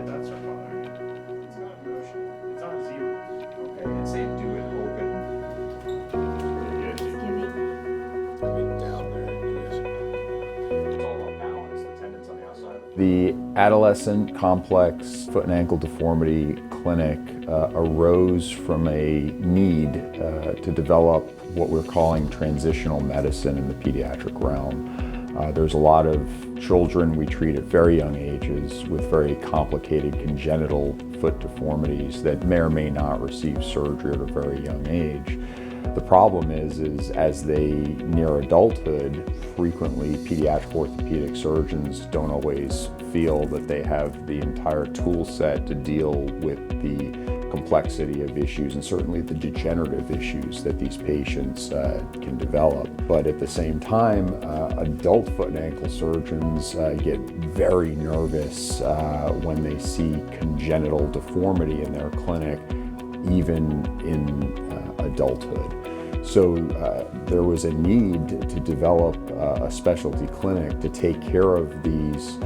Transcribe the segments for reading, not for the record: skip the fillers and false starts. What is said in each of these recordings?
that's our father. It's not in motion. It's on a 0. Okay, and say do it open. Down there. It's all about balance. The tendons on the outside. The adolescent complex foot and ankle deformity clinic arose from a need to develop what we're calling transitional medicine in the pediatric realm. There's a lot of children we treat at very young ages with very complicated congenital foot deformities that may or may not receive surgery at a very young age. The problem is as they near adulthood, frequently pediatric orthopedic surgeons don't always feel that they have the entire tool set to deal with the complexity of issues and certainly the degenerative issues that these patients can develop. But at the same time, adult foot and ankle surgeons get very nervous when they see congenital deformity in their clinic, even in adulthood. So there was a need to develop a specialty clinic to take care of these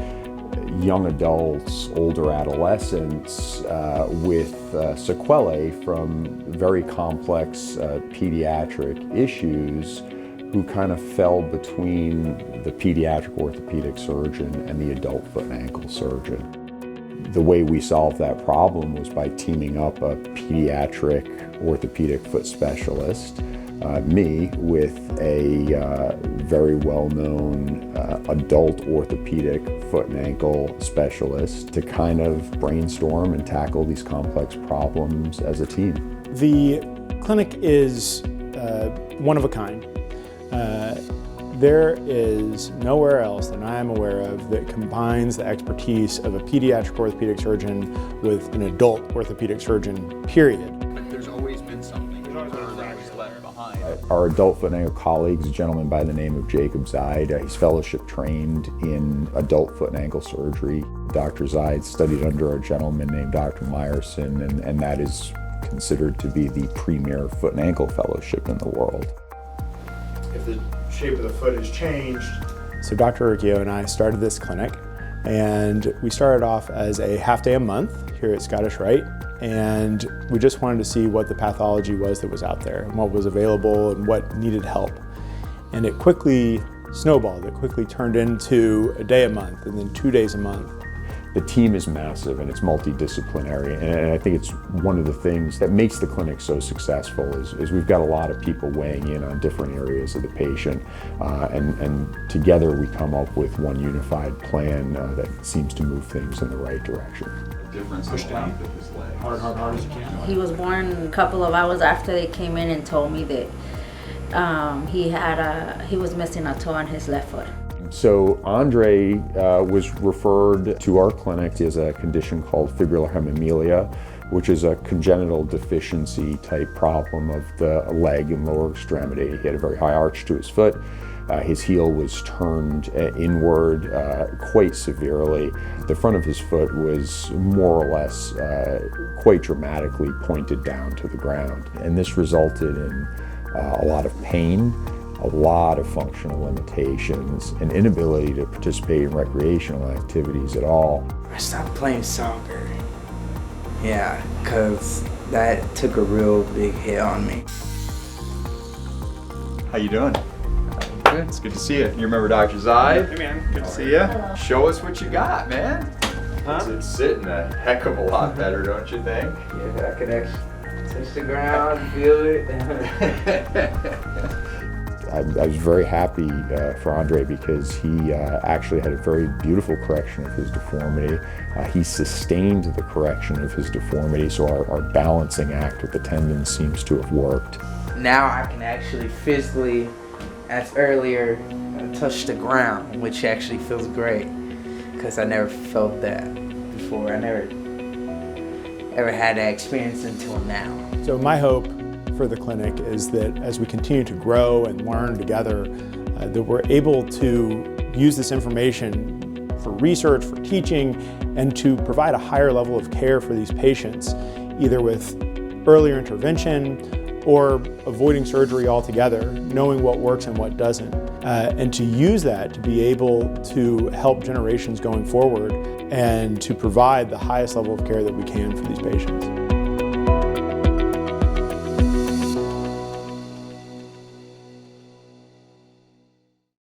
young adults, older adolescents with sequelae from very complex pediatric issues who kind of fell between the pediatric orthopedic surgeon and the adult foot and ankle surgeon. The way we solved that problem was by teaming up a pediatric orthopedic foot specialist, me, with a very well-known adult orthopedic foot and ankle specialist to kind of brainstorm and tackle these complex problems as a team. The clinic is one of a kind. There is nowhere else that I am aware of that combines the expertise of a pediatric orthopedic surgeon with an adult orthopedic surgeon, period. But there's always been something that was left behind. Our adult foot and ankle colleague is a gentleman by the name of Jacob Zide. He's fellowship trained in adult foot and ankle surgery. Dr. Zide studied under a gentleman named Dr. Meyerson, and that is considered to be the premier foot and ankle fellowship in the world. If the shape of the foot has changed. So Dr. Riccio and I started this clinic, and we started off as a half day a month here at Scottish Rite, and we just wanted to see what the pathology was that was out there and what was available and what needed help. And it quickly snowballed. It quickly turned into a day a month and then 2 days a month. The team is massive and it's multidisciplinary, and I think it's one of the things that makes the clinic so successful is we've got a lot of people weighing in on different areas of the patient, and together we come up with one unified plan that seems to move things in the right direction. Difference in the length of his legs. Hard as you can. He was born a couple of hours after they came in and told me that he was missing a toe on his left foot. So Andre was referred to our clinic as a condition called fibrillar hemimelia, which is a congenital deficiency type problem of the leg and lower extremity. He had a very high arch to his foot. His heel was turned inward quite severely. The front of his foot was more or less quite dramatically pointed down to the ground. And this resulted in a lot of pain, a lot of functional limitations, and inability to participate in recreational activities at all. I stopped playing soccer. Yeah, because that took a real big hit on me. How you doing? Good. It's good to see you. You remember Dr. Zide? Hey man, Good to see you. Show us what you got, man. Huh? It's sitting a heck of a lot better, don't you think? Yeah, I can actually touch the ground, feel it. I was very happy for Andre because he actually had a very beautiful correction of his deformity. He sustained the correction of his deformity, so our balancing act with the tendon seems to have worked. Now I can actually physically, as earlier, touch the ground, which actually feels great because I never felt that before. I never ever had that experience until now. So my hope for the clinic is that as we continue to grow and learn together, that we're able to use this information for research, for teaching, and to provide a higher level of care for these patients, either with earlier intervention or avoiding surgery altogether, knowing what works and what doesn't. and to use that to be able to help generations going forward and to provide the highest level of care that we can for these patients.